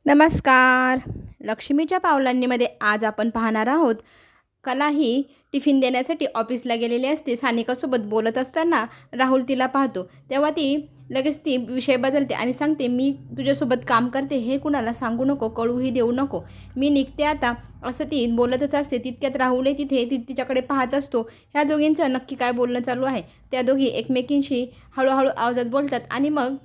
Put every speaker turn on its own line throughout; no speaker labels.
नमस्कार. लक्ष्मीच्या पावलांनीमध्ये आज आपण पाहणार आहोत. कला ही टिफिन देण्यासाठी ऑफिसला गेलेली असते. सानिकासोबत बोलत असताना राहुल तिला पाहतो. तेव्हा लगेच ती विषय बदलते आणि सांगते, मी तुझ्यासोबत काम करते हे कुणाला सांगू नको, कळूही देऊ नको, मी निघते आता, असं ती बोलतच असते. तितक्यात राहुलही तिच्याकडे पाहत असतो. ह्या दोघींचं नक्की काय बोलणं चालू आहे. त्या दोघी एकमेकींशी हळूहळू आवाजात बोलतात आणि मग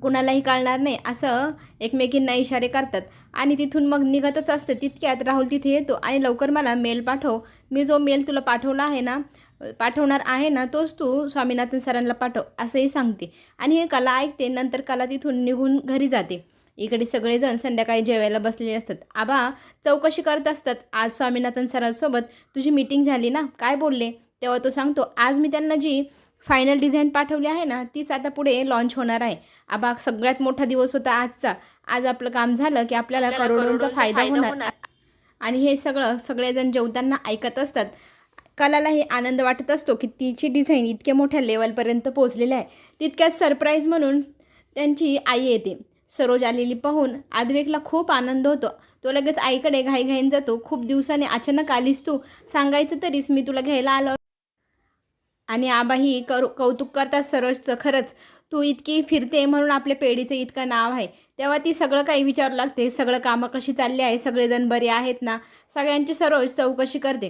कुणालाही कळणार नाही असं एकमेकींना इशारे करतात आणि तिथून मग निघतच असते. तितक्यात राहुल तिथे येतो आणि लवकर मला मेल पाठव, मी जो मेल तुला पाठवणार आहे ना तोच तू स्वामीनाथन सरांना पाठव, असंही सांगते. आणि हे कला ऐकते. नंतर कला तिथून निघून घरी जाते. इकडे सगळेजण संध्याकाळी जेवायला बसलेले असतात. आबा चौकशी करत असतात, आज स्वामीनाथन सरांसोबत तुझी मीटिंग झाली ना, काय बोलले. तेव्हा तो सांगतो, आज मी त्यांना जी फायनल डिझाईन पाठवली आहे ना तीच आता पुढे लॉन्च होणार आहे. आबा सगळ्यात मोठा दिवस होता आजचा. आज आपलं काम झालं की आपल्याला करोडोंचा फायदा होणार. आणि हे सगळेजण जेवताना ऐकत असतात. कलालाही आनंद वाटत असतो की तिची डिझाईन इतक्या मोठ्या लेवलपर्यंत पोहोचलेली आहे. तितक्यात सरप्राईज म्हणून त्यांची आई येते. सरोज आलेली पाहून आद्वेकला खूप आनंद होतो. तो लगेच आईकडे घाईघाईन जातो. खूप दिवसाने अचानक आलीस तू, सांगायचं तरीस, मी तुला घ्यायला आलो. आणि आबाही कौतुक करतात सरोजचं. खरंच तू इतकी फिरते म्हणून आपल्या पेढीचं इतकं नाव आहे. तेव्हा ती सगळं काही विचारू लागते. सगळं कामं कशी चालली आहे, सगळेजण बरे आहेत ना, सगळ्यांची सरोज चौकशी करते.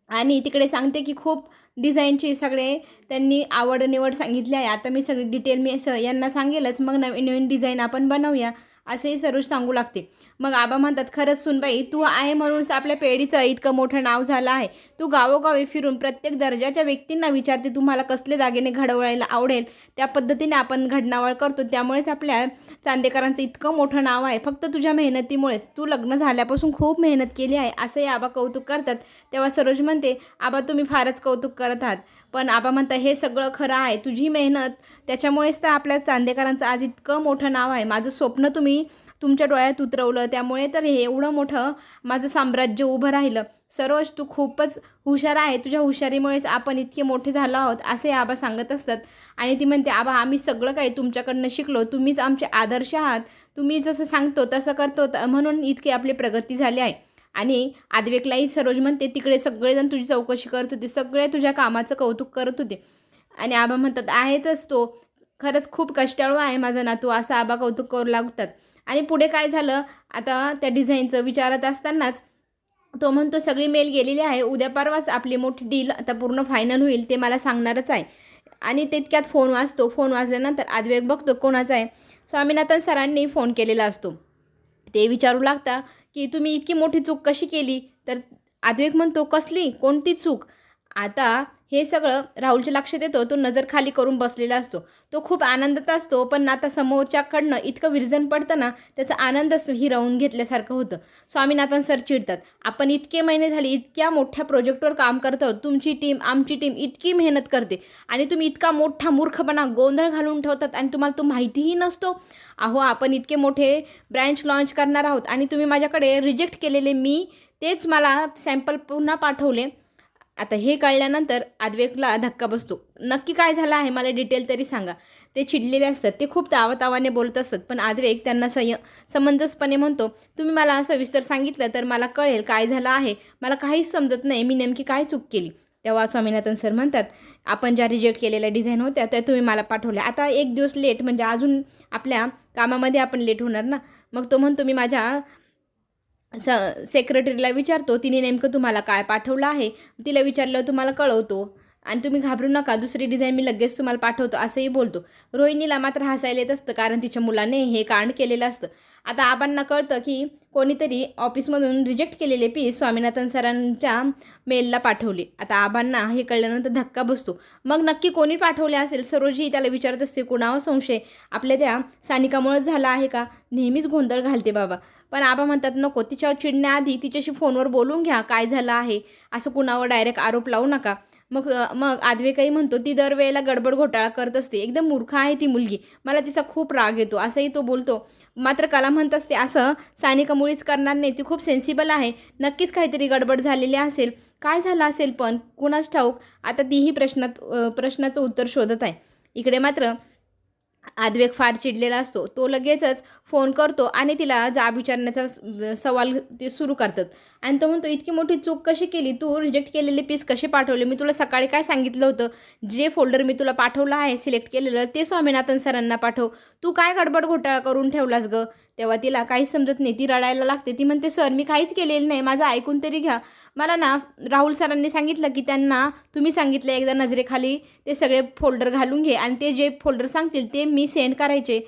आणि तिकडे सांगते की खूप डिझाईनची सगळे त्यांनी आवड निवड सांगितली आहे. आता मी सगळी डिटेल यांना सांगेलच, मग नवीन नवीन डिझाईन आपण बनवूया, असेही सरोज सांगू लागते. मग आबा म्हणतात, खरंच सुनबाई, तू आहे म्हणूनच आपल्या पेढीचं इतकं मोठं नाव झालं आहे. तू गावोगावी फिरून प्रत्येक दर्जाच्या व्यक्तींना विचारते, तुम्हाला कसले दागिने घडवायला आवडेल, त्या पद्धतीने आपण घडणावळ करतो. त्यामुळेच आपल्या चांदेकरांचं इतकं मोठं नाव आहे, फक्त तुझ्या मेहनतीमुळेच. तू लग्न झाल्यापासून खूप मेहनत केली आहे, असंही आबा कौतुक करतात. तेव्हा सरोज म्हणते, आबा तुम्ही फारच कौतुक करत आहात. पण आबा म्हणतात, हे सगळं खरं आहे, तुझी मेहनत, त्याच्यामुळेच तर आपल्या चांदेकरांचं आज इतकं मोठं नाव आहे. माझं स्वप्न तुम्ही तुमच्या डोळ्यात उतरवलं, त्यामुळे तर हे एवढं मोठं माझं साम्राज्य उभं राहिलं. सरोज तू खूपच हुशार आहे, तुझ्या हुशारीमुळेच आपण इतके मोठे झालो आहोत, असे आबा सांगत असतात. आणि ती म्हणते, आबा आम्ही सगळं काही तुमच्याकडनं शिकलो, तुम्हीच आमचे आदर्श आहात, तुम्ही जसं सांगतो तसं करतो, म्हणून इतकी आपली प्रगती झाली आहे. आणि आद्वेकलाही सरोज म्हणते, तिकडे सगळेजण तुझी चौकशी करत होते, सगळे तुझ्या कामाचं कौतुक करत होते. आणि आबा म्हणतात, आहेतच तो, खरंच खूप कष्टाळू आहे माझा नातू, असं आबा कौतुक करू लागतात. आणि पुढे काय झालं, आता त्या डिझाईनचं विचारत असतानाच तो म्हणतो, सगळी मेल गेलेली आहे, उद्या परवाच आपली मोठी डील आता पूर्ण फायनल होईल, ते मला सांगणारच आहे. आणि तितक्यात फोन वाजतो. फोन वाजल्यानंतर आद्वेक बघतो कोणाचा आहे. स्वामीनाथन सरांनी फोन केलेला असतो. ते विचारू लागता की तुम्ही इतकी मोठी चूक कशी केली. तर आद्वेक म्हणतो, कसली, कोणती चूक. आता हे सगळं राहुलच्या लक्षात येतो. तो नजर खाली करून बसलेला असतो. तो खूप आनंदात असतो, पण आता समोरच्याकडनं इतकं विरजन पडतं ना, त्याचा आनंदच हिरावून घेतल्यासारखं होतं. स्वामीनाथन सर चिडतात, आपण इतके महिने झाले इतक्या मोठ्या प्रोजेक्टवर काम करत आहोत, तुमची टीम, आमची टीम इतकी मेहनत करते, आणि तुम्ही इतका मोठा मूर्खपणा, गोंधळ घालून ठेवतात, आणि तुम्हाला तो माहितीही नसतो. अहो, आपण इतके मोठे ब्रँच लॉन्च करणार आहोत आणि तुम्ही माझ्याकडे रिजेक्ट केलेले तेच मला सॅम्पल पुन्हा पाठवले. आता हे कळल्यानंतर आद्वेकला धक्का बसतो. नक्की काय झालं आहे, मला डिटेल तरी सांगा. ते चिडलेले असतात, ते खूप तावातावाने बोलत असतात, पण आद्वेक त्यांना समंजसपणे म्हणतो, तुम्ही मला सविस्तर सांगितलं तर मला कळेल काय झालं आहे. मला काहीच समजत नाही, मी नेमकी काय चूक केली. तेव्हा स्वामीनाथन सर म्हणतात, आपण ज्या रिजेक्ट केलेल्या डिझाईन होत्या त्या तुम्ही मला पाठवल्या. आता एक दिवस लेट म्हणजे अजून आपल्या कामामध्ये आपण लेट होणार ना. मग तो म्हणतो, मी माझ्या सेक्रेटरीला विचारतो, तिने नेमकं तुम्हाला काय पाठवलं आहे, तिला विचारलं तुम्हाला कळवतो, आणि तुम्ही घाबरू नका, दुसरी डिझाईन मी लगेच तुम्हाला पाठवतो, असंही बोलतो. रोहिणीला मात्र हसायला येत असतं, कारण तिच्या मुलाने हे कांड केलेलं असतं. आता आबांना कळतं की कोणीतरी ऑफिसमधून रिजेक्ट केलेले पीस स्वामीनाथन सरांच्या मेलला पाठवले. आता आबांना हे कळल्यानंतर धक्का बसतो. मग नक्की कोणी पाठवले असेल. सरोजही त्याला विचारत असते, कुणावर संशय, आपल्या त्या सानिकामुळेच झाला आहे का. नेहमीच गोंधळ घालते बाबा. पण आबा म्हणतात, नको, तिच्यावर चिडण्याआधी तिच्याशी फोनवर बोलून घ्या, काय झालं आहे, असं कुणावर डायरेक्ट आरोप लावू नका. मग आद्वेकही म्हणतो, ती दरवेळेला गडबड घोटाळा करत असते, एकदम मूर्ख आहे ती मुलगी, मला तिचा खूप राग येतो, असंही तो बोलतो. मात्र कला म्हणत असते, असं सानिका मुळीच करणार नाही, ती खूप सेन्सिबल आहे, नक्कीच काहीतरी गडबड झालेली असेल, काय झालं असेल पण कुणाच ठाऊक. आता तीही प्रश्नाचं उत्तर शोधत आहे. इकडे मात्र आद्वेक फार चिडलेला असतो. तो लगेचच फोन करतो आणि तिला जाब विचारण्याचा सवाल ते सुरू करतात. आणि तो म्हणतो, इतकी मोठी चूक कशी केली? तू रिजेक्ट केलेले पीस कसे पाठवले? मी तुला सकाळी काय सांगितलं होतं? जे फोल्डर मी तुला पाठवलं आहे सिलेक्ट केलेलं ते स्वामीनाथन सरांना पाठव. तू काय गडबड घोटाळा करून ठेवलास गं? तेव्हा तिला काहीच समजत नाही. ती रडायला लागते. ती म्हणते, सर मी काहीच केलेलं नाही, माझं ऐकून तरी घ्या. मला ना राहुल सरांनी सांगितलं की त्यांना तुम्ही सांगितलं एकदा नजरेखाली ते सगळे फोल्डर घालून घे आणि ते जे फोल्डर सांगतील ते मी सेंड करायचे.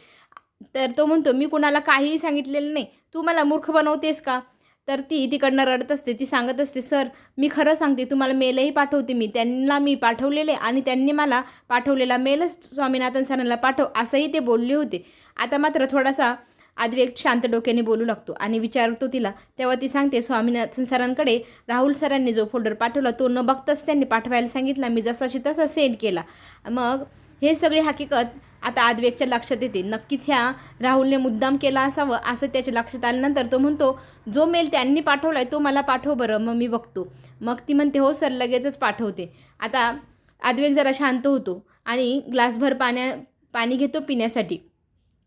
तर तो म्हणतो, मी कुणाला काहीही सांगितलेलं नाही, तू मला मूर्ख बनवतेस का? तर ती तिकडनं रडत असते. ती सांगत असते, सर मी खरं सांगते, तुम्हाला मेलही पाठवते मी, त्यांना मी पाठवलेले आणि त्यांनी मला पाठवलेला मेलच स्वामीनाथन सरांना पाठव असंही ते बोलले होते. आता मात्र थोडासा अद्वैत शांत डोक्याने बोलू लागतो आणि विचारतो तिला. तेव्हा ती सांगते, स्वामीनाथन सरांकडे राहुल सरांनी जो फोल्डर पाठवला तो न बघताच त्यांनी पाठवायला सांगितला, मी जसाशी तसा सेंड केला. मग हे सगळी हकीकत आता अद्वैतच्या लक्षात येते. नक्कीच ह्या राहुलने मुद्दाम केला असावं असं त्याच्या लक्षात आल्यानंतर तो म्हणतो, जो मेल त्यांनी पाठवला आहे तो मला पाठव बरं, मग मी बघतो. मग ती म्हणते, हो सर लगेचच पाठवते. आता अद्वैत जरा शांत होतो आणि ग्लासभर पाणी घेतो पिण्यासाठी.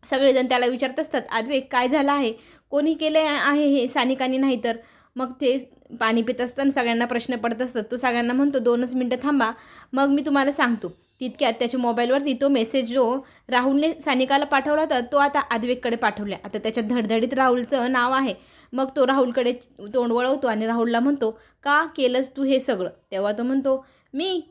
सगळेजण त्याला विचारत असतात, अद्वैत काय झालं आहे? कोणी केलं आहे हे? सानिकानी नाही तर? मग ते पाणी पित असताना सगळ्यांना प्रश्न पडत असतात. तो सगळ्यांना म्हणतो, 2च मिनटं थांबा, मग मी तुम्हाला सांगतो. तितक्यात त्याच्या मोबाईलवरती तो मेसेज जो राहुलने सानिकाला पाठवला होता तो आता अद्वैतकडे पाठवला. आता त्याच्या धडधडीत राहुलचं नाव आहे. मग तो राहुलकडे तोंड वळवतो आणि राहुलला म्हणतो, का केलंस तू हे सगळं? तेव्हा तो म्हणतो, मी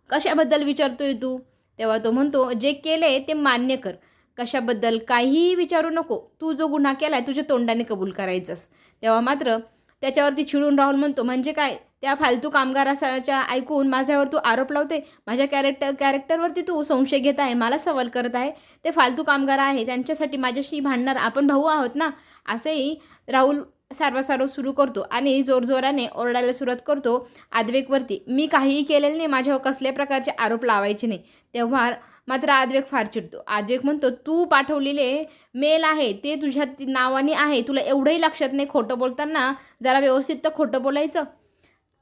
कशाबद्दल विचारतोय तू? तेव्हा तो म्हणतो, जे केले ते मान्य कर, कशाबद्दल काहीही विचारू नको, तू जो गुन्हा केला आहे तुझ्या तोंडाने कबूल करायचंस. तेव्हा मात्र त्याच्यावरती चिडून राहुल म्हणतो, म्हणजे काय? त्या फालतू कामगाराच्या ऐकून माझ्यावर तू आरोप लावते, माझ्या कॅरेक्टरवरती तू संशय घेत आहे, मला सवाल करत आहे. ते फालतू कामगार आहे, त्यांच्यासाठी माझ्याशी भांडणार, आपण भाऊ आहोत ना? असंही राहुल सारवासारव सुरू करतो आणि जोरजोराने ओरडायला सुरुवात करतो अद्वैतवरती. मी काहीही केलेलं नाही, माझ्यावर कसल्या प्रकारचे आरोप लावायचे नाही. तेव्हा मात्र अद्वैत फार चिडतो. अद्वैत म्हणतो, तू पाठवलेले मेल आहे ते तुझ्या नावाने आहे, तुला एवढंही लक्षात नाही? खोटं बोलताना जरा व्यवस्थित तर खोटं बोलायचं.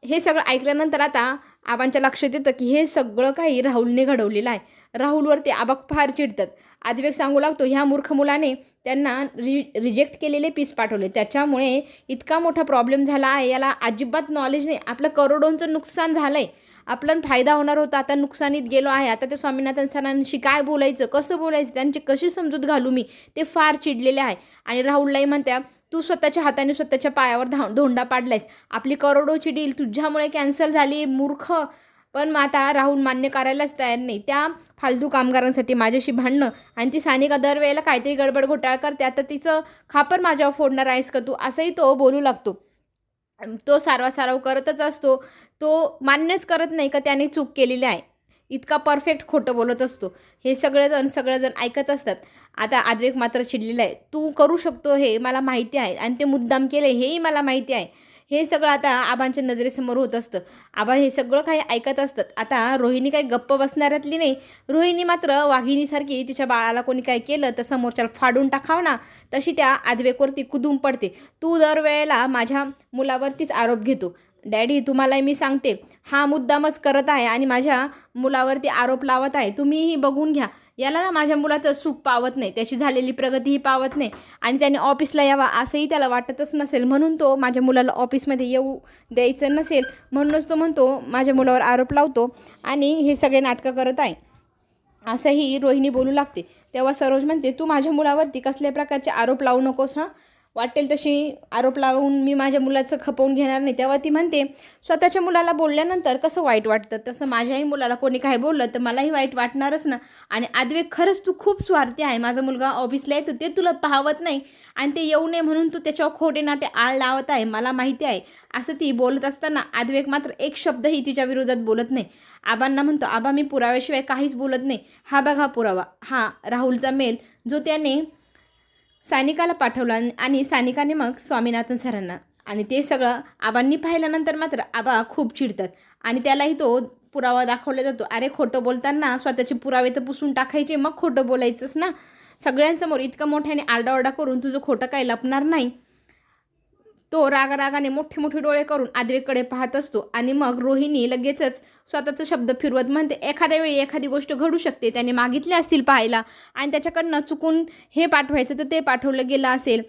हे सगळं ऐकल्यानंतर आता आबांच्या लक्षात येतं की हे सगळं काही राहुलने घडवलेलं आहे. राहुलवरती आबा फार चिडतात. अद्वैत सांगू लागतो, ह्या मूर्ख मुलाने त्यांना रिजेक्ट केलेले पीस पाठवले, त्याच्यामुळे इतका मोठा प्रॉब्लेम झाला आहे, याला अजिबात नॉलेज नाही. आपलं करोडोंचं नुकसान झालं आहे, आपला फायदा होणार होता, आता नुकसानीत गेलो आहे. आता ते स्वामीनाथन सरांशी काय बोलायचं, कसं बोलायचं, त्यांची कशी समजूत घालू मी? ते फार चिडलेले आहे. आणि राहुललाही म्हणत्या, तू स्वतःच्या हाताने स्वतःच्या पायावर धोंडा पाडलायस, आपली करोडोची डील तुझ्यामुळे कॅन्सल झाली मूर्ख. पण मग आता राहुल मान्य करायलाच तयार नाही. त्या फालतू कामगारांसाठी माझ्याशी भांडणं आणि ती सानिका दरवेळेला काहीतरी गडबड घोटाळा करते, आता तिचं खापर माझ्यावर फोडणार आहेस का तू? असंही तो बोलू लागतो. तो सारवासारव करतच असतो. तो मान्यच करत नाही का त्याने चूक केलेली आहे. इतका परफेक्ट खोटं बोलत असतो. हे सगळेजण ऐकत असतात. आता अद्वैत मात्र चिडलेला आहे. तू करू शकतो हे मला माहिती आहे आणि ते मुद्दाम केले हेही मला माहिती आहे. हे सगळं आता आबांच्या नजरेसमोर होत असतं. आबा हे सगळं काही ऐकत असतात. आता रोहिणी काही गप्प बसणाऱ्यातली नाही. रोहिणी मात्र वाघिणीसारखी तिच्या बाळाला कोणी काय केलं तर समोरच्याला फाडून टाकावं ना, तशी त्या अद्वैतवरती कुदून पडते. तू दरवेळेला माझ्या मुलावरतीच आरोप घेतो. डॅडी तुम्हालाही मी सांगते, हा मुद्दामच करत आहे आणि माझ्या मुलावरती आरोप लावत आहे. तुम्हीही बघून घ्या. याला ना माझ्या मुलाचं सुख पावत नाही, त्याची झालेली प्रगतीही पावत नाही आणि त्याने ऑफिसला यावा असंही त्याला वाटतच नसेल, म्हणून तो माझ्या मुलाला ऑफिसमध्ये येऊ द्यायचं नसेल म्हणूनच तो म्हणतो माझ्या मुलावर आरोप लावतो आणि हे सगळे नाटकं करत आहे असंही रोहिणी बोलू लागते. तेव्हा सरोज म्हणते, तू माझ्या मुलावरती कसल्या प्रकारचे आरोप लावू नकोस हां, वाटेल तशी आरोप लावून मी माझ्या मुलाचं खपवून घेणार नाही. तेव्हा ती म्हणते, स्वतःच्या मुलाला बोलल्यानंतर कसं वाईट वाटतं, तसं माझ्याही मुलाला कोणी काही बोललं तर मलाही वाईट वाटणारच ना. आणि अद्वैत खरंच तू खूप स्वार्थी आहे. माझा मुलगा ऑफिसला येतो ते तुला पाहवत नाही आणि ते येऊ नये म्हणून तू त्याच्यावर खोटे नाटे आळ लावत आहे, मला माहिती आहे. असं ती बोलत असताना अद्वैत मात्र एक शब्दही तिच्या विरोधात बोलत नाही. आबांना म्हणतो, आबा मी पुराव्याशिवाय काहीच बोलत नाही. हा बघा पुरावा, हा राहुलचा मेल जो त्याने सानिकाला पाठवला आणि सानिकाने मग स्वामीनाथन सरांना. आणि ते सगळं आबांनी पाहिल्यानंतर मात्र आबा खूप चिडतात आणि त्यालाही तो पुरावा दाखवला जातो. अरे खोटं बोलताना स्वतःचे पुरावे तर पुसून टाकायचे, मग खोटं बोलायचंच ना. सगळ्यांसमोर इतकं मोठ्याने आरडाओरडा करून तुझं खोटं काही लपणार नाही. तो रागाने मोठे मोठे डोळे करून आद्विककडे पाहत असतो आणि मग रोहिणी लगेचच स्वतःचा शब्द फिरवत म्हणते, एखाद्या वेळी एखादी गोष्ट घडू शकते, त्याने मागितले असतील पाहायला आणि त्याच्याकडनं चुकून हे पाठवायचं तर ते पाठवलं गेलं असेल,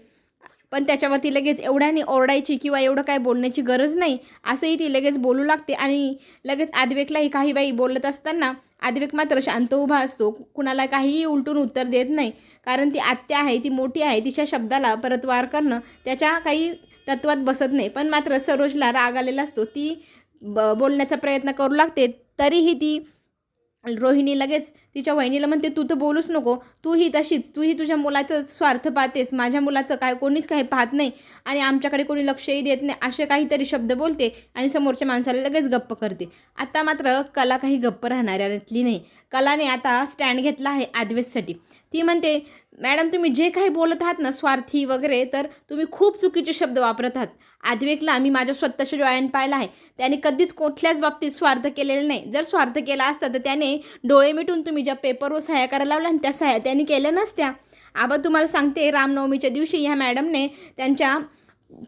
पण त्याच्यावरती लगेच एवढ्याने ओरडायची किंवा एवढं काय बोलण्याची गरज नाही असंही ती लगेच बोलू लागते. आणि लगेच आद्विकलाही काही बाई बोलत असताना आद्विक मात्र शांत उभा असतो, कुणाला काहीही उलटून उत्तर देत नाही, कारण ती आत्या आहे, ती मोठी आहे, तिच्या शब्दाला परतवार करणं त्याच्या काही तत्वात बसत नाही. पण मात्र सरोजला राग आलेला असतो, ती बोलण्याचा प्रयत्न करू लागते, तरीही ती रोहिणी लगेच तिच्या वहिनीला म्हणते, तू तर बोलूच नको, तूही तशीच, तूही तुझ्या मुलाचं स्वार्थ पाहतेस, माझ्या मुलाचं काय कोणीच काही पाहत नाही आणि आमच्याकडे कोणी लक्षही देत नाही, असे काहीतरी शब्द बोलते आणि समोरच्या माणसाला लगेच गप्प करते. आता मात्र कला काही गप्प राहणाऱ्यातली नाही. कलाने आता स्टँड घेतला आहे आद्वेशसाठी. ती म्हणते, मॅडम तुम्ही जे काही बोलत आहात ना स्वार्थी वगैरे, तर तुम्ही खूप चुकीचे शब्द वापरत आहात. आद्विकला मी माझ्या स्वतःच्या डोळ्याने पाहिलं आहे, त्याने कधीच कुठल्याच बाबतीत स्वार्थ केलेला नाही. जर स्वार्थ केला असता तर त्याने डोळे मिटून तुम्ही ज्या पेपरवर सह्या करायला लावल्या आणि त्या सह्या त्यांनी केल्या नसत्या. आबा तुम्हाला सांगते, रामनवमीच्या दिवशी ह्या मॅडमने त्यांच्या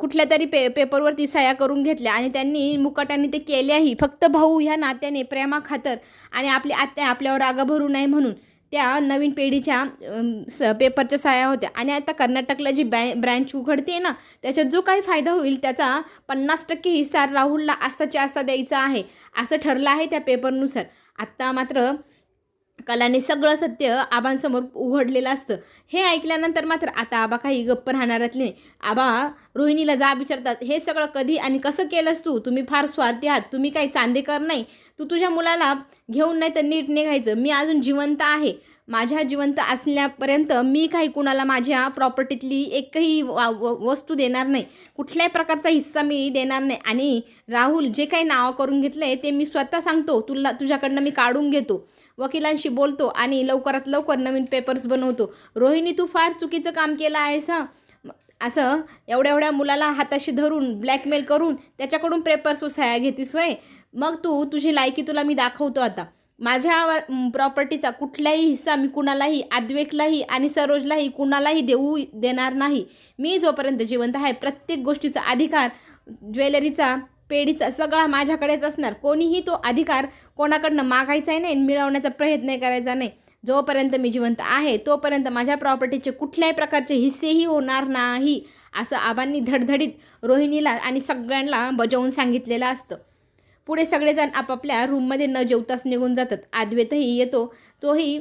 कुठल्या तरी पेपरवरती सह्या करून घेतल्या आणि त्यांनी मुकाट्याने ते केल्याही फक्त भाऊ ह्या नात्याने, प्रेमाखातर आणि आपली आत्या आपल्यावर राग भरू नये म्हणून त्या नवीन पिढीच्या पेपरच्या सह्या होत्या. आणि आता कर्नाटकला जी ब्रँच उघडते ना, त्याच्यात जो काही फायदा होईल त्याचा 50% हिस्सा राहुलला असाच्या असा द्यायचा आहे असं ठरलं आहे त्या पेपरनुसार. आत्ता मात्र कलाने सगळं सत्य आबांसमोर उघडलेलं असतं. हे ऐकल्यानंतर मात्र आता आबा काही गप्प राहणारच नाही. आबा रोहिणीला जा विचारतात, हे सगळं कधी आणि कसं केलंस तू? तुम्ही फार स्वार्थी आहात, तुम्ही काही चांदेकर नाही, तू तुझ्या मुलाला घेऊन नाही तर नीट निघायचं. मी अजून जिवंत आहे, माझ्या जिवंत असल्यापर्यंत मी काही कुणाला माझ्या प्रॉपर्टीतली एकही वस्तू देणार नाही, कुठल्याही प्रकारचा हिस्सा मी देणार नाही. आणि राहुल जे काही नाव करून घेतलं आहे ते मी स्वतः सांगतो, तुझ्याकडनं मी काढून घेतो, वकिलांशी बोलतो आणि लवकरात लवकर नवीन पेपर्स बनवतो. रोहिणी तू फार चुकीचं काम केलं आहेस हां. असं एवढ्या मुलाला हाताशी धरून ब्लॅकमेल करून त्याच्याकडून पेपर्सवर सह्या घेतीस वय. मग तुझी लायकी तुला मी दाखवतो आता. माझ्या प्रॉपर्टीचा कुठलाही हिस्सा मी कुणालाही, आद्वेकलाही आणि सरोजलाही कुणालाही देणार नाही. मी जोपर्यंत जिवंत आहे प्रत्येक गोष्टीचा अधिकार, ज्वेलरीचा, पेढीचा सगळा माझ्याकडेच असणार. कोणीही तो अधिकार कोणाकडनं मागायचाही नाही, मिळवण्याचा प्रयत्न करायचा नाही. जोपर्यंत मी जिवंत आहे तोपर्यंत माझ्या प्रॉपर्टीचे कुठल्याही प्रकारचे हिस्सेही होणार नाही, असं आबांनी धडधडीत रोहिणीला आणि सगळ्यांना बजावून सांगितलेलं असतं. पुढे सगळेजण आपापल्या रूममध्ये न जेवताच निघून जातात. आद्वैतही येतो, तोही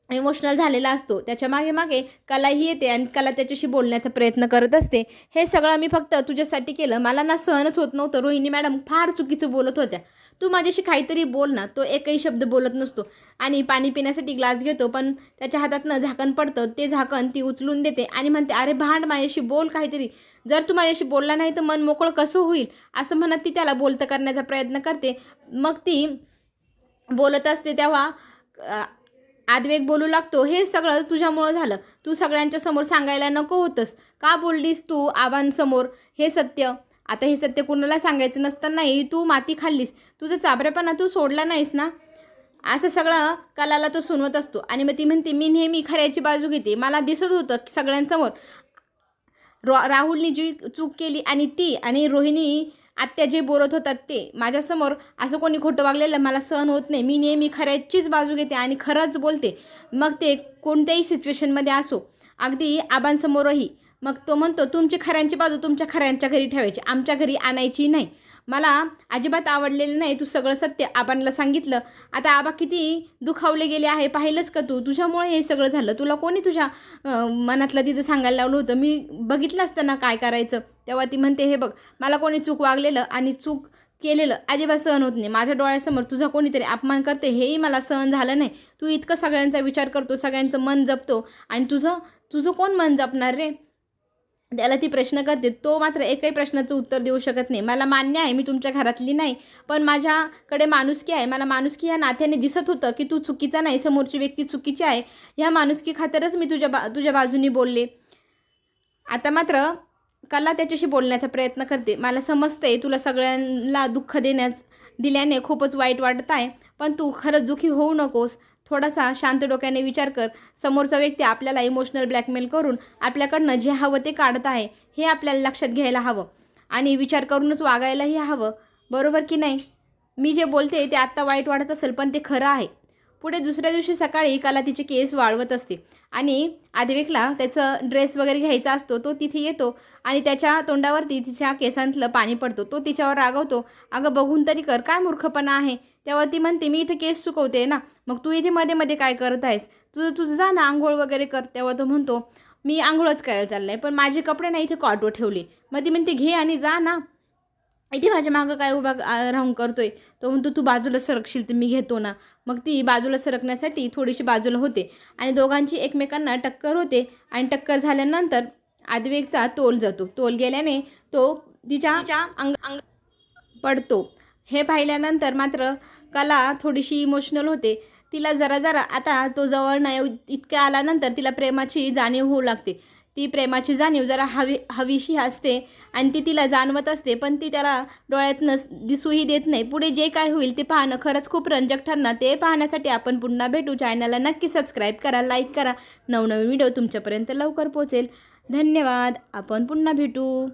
इमोशनल झालेला असतो. त्याच्या मागे कलाही येते आणि कला त्याच्याशी बोलण्याचा प्रयत्न करत असते. हे सगळं मी फक्त तुझ्यासाठी केलं, मला ना सहनच होत नव्हतं. रोहिणी मॅडम फार चुकीचं बोलत होत्या, तू माझ्याशी काहीतरी बोल ना. तो एकही शब्द बोलत नसतो आणि पाणी पिण्यासाठी ग्लास घेतो, पण त्याच्या हातातनं झाकण पडतं. ते झाकण ती उचलून देते आणि म्हणते, अरे भांड माझ्याशी बोल काहीतरी, जर तू माझ्याशी बोलला नाही तर मन मोकळं कसं होईल, असं म्हणत ती त्याला बोलतं करण्याचा प्रयत्न करते. मग ती बोलत असते तेव्हा आद्वेक बोलू लागतो, हे सगळं तुझ्यामुळं झालं, तू सगळ्यांच्या समोर सांगायला नको होतंस, का बोललीस तू आबांसमोर हे सत्य? आता हे सत्य कुणाला सांगायचं नसतानाही तू माती खाल्लीस, तुझं चाबरेपणा तू सोडला नाहीस ना. असं सगळं कलाला तो सुनवत असतो आणि मग ती म्हणते, मी नेहमी खऱ्याची बाजू घेते. मला दिसत होतं की सगळ्यांसमोर राहुलने जी चूक केली आणि ती आणि रोहिणी आत्या जे बोलत होतात ते माझ्यासमोर असं कोणी खोटं वागलेलं मला सहन होत नाही. मी नेहमी खऱ्याचीच बाजू घेते आणि खरंच बोलते, मग ते कोणत्याही सिच्युएशनमध्ये असो, अगदी आबांसमोरही. मग तो म्हणतो, तुमची खऱ्यांची बाजू तुमच्या खऱ्यांच्या घरी ठेवायची, आमच्या घरी आणायची नाही. मला अजिबात आवडलेलं नाही तू सगळं सत्य आबांना सांगितलं. आता आबा किती दुखावले गेले आहे पाहिलंच का तू? तुझ्यामुळे हे सगळं झालं. तुला कोणी तुझ्या मनातलं तिथं सांगायला लावलं होतं? मी बघितलं असतं काय करायचं. तेव्हा ती म्हणते, हे बघ, मला कोणी चूक वागलेलं आणि चूक केलेलं अजिबात सहन होत नाही. माझ्या डोळ्यासमोर तुझा कोणीतरी अपमान करते हेही मला सहन झालं नाही. तू इतकं सगळ्यांचा विचार करतो, सगळ्यांचं मन जपतो आणि तुझं कोण मन जपणार रे? त्याला ती प्रश्न करते. तो मात्र एकही प्रश्नाचं उत्तर देऊ शकत नाही. मला मान्य आहे मी तुमच्या घरातली नाही, पण माझ्याकडे माणुसकी आहे. मला माणुसकी ह्या नात्याने दिसत होतं की तू चुकीचा नाही, समोरची व्यक्ती चुकीची आहे. ह्या माणुसकी खातरच मी तुझ्या बाजूनी बोलले. आता मात्र कला त्याच्याशी बोलण्याचा प्रयत्न करते. मला समजते तुला सगळ्यांना दुःख दिल्याने खूपच वाईट वाटत आहे, पण तू खरंच दुःखी होऊ नकोस. थोडासा शांत डोक्याने विचार कर. समोरचा व्यक्ती आपल्याला इमोशनल ब्लॅकमेल करून आपल्याकडनं जे हवं ते काढत आहे हे आपल्याला लक्षात घ्यायला हवं आणि विचार करूनच वागायलाही हवं. बरोबर की नाही? मी जे बोलते ते आत्ता वाईट वाटत असेल पण ते खरं आहे. पुढे दुसऱ्या दिवशी सकाळी कला तिचे केस वाळवत असते आणि आद्विकला त्याचं ड्रेस वगैरे घ्यायचा असतो. तो तिथे येतो आणि त्याच्या तोंडावरती तिच्या केसांतलं पाणी पडतो. तो तिच्यावर रागवतो, अगं बघून तरी कर, काय मूर्खपणा आहे. तेव्हा ती म्हणते, मी इथे केस सुकवते ना, मग तू इथे मध्ये मध्ये काय करत आहेस, तुझं जा ना आंघोळ वगैरे कर. तेव्हा तो म्हणतो, मी आंघोळच करायला चाललाय, पण माझे कपडे नाही इथे कॉटवर ठेवले. मग ती म्हणते, घे आणि जा ना, इथे माझ्या मागं काय उभा राहून करतोय. तो म्हणतो, तू बाजूला सरकशील तर मी घेतो ना. मग ती बाजूला सरकण्यासाठी थोडीशी बाजूला होते आणि दोघांची एकमेकांना टक्कर होते आणि टक्कर झाल्यानंतर आद्विकचा तोल जातो. तोल गेल्याने तो तिच्या अंग पडतो. हे पाहिल्यानंतर मात्र कला थोडीशी इमोशनल होते. तिला जरा आता तो जवळ नाही इतक्या आल्यानंतर तिला प्रेमाची जाणीव होऊ लागते. ती प्रेमाची जाणीव जरा हवीशी असते आणि ती तिला जाणवत असते, पण ती त्याला डोळ्यातनं दिसूही देत नाही. पुढे जे काय होईल ते पाहणं खरंच खूप रंजक ठरणार. ते पाहण्यासाठी आपण पुन्हा भेटू. चॅनलला नक्की सबस्क्राईब करा, लाईक करा. नवनवीन व्हिडिओ तुमच्यापर्यंत लवकर पोहोचेल. धन्यवाद. आपण पुन्हा भेटू.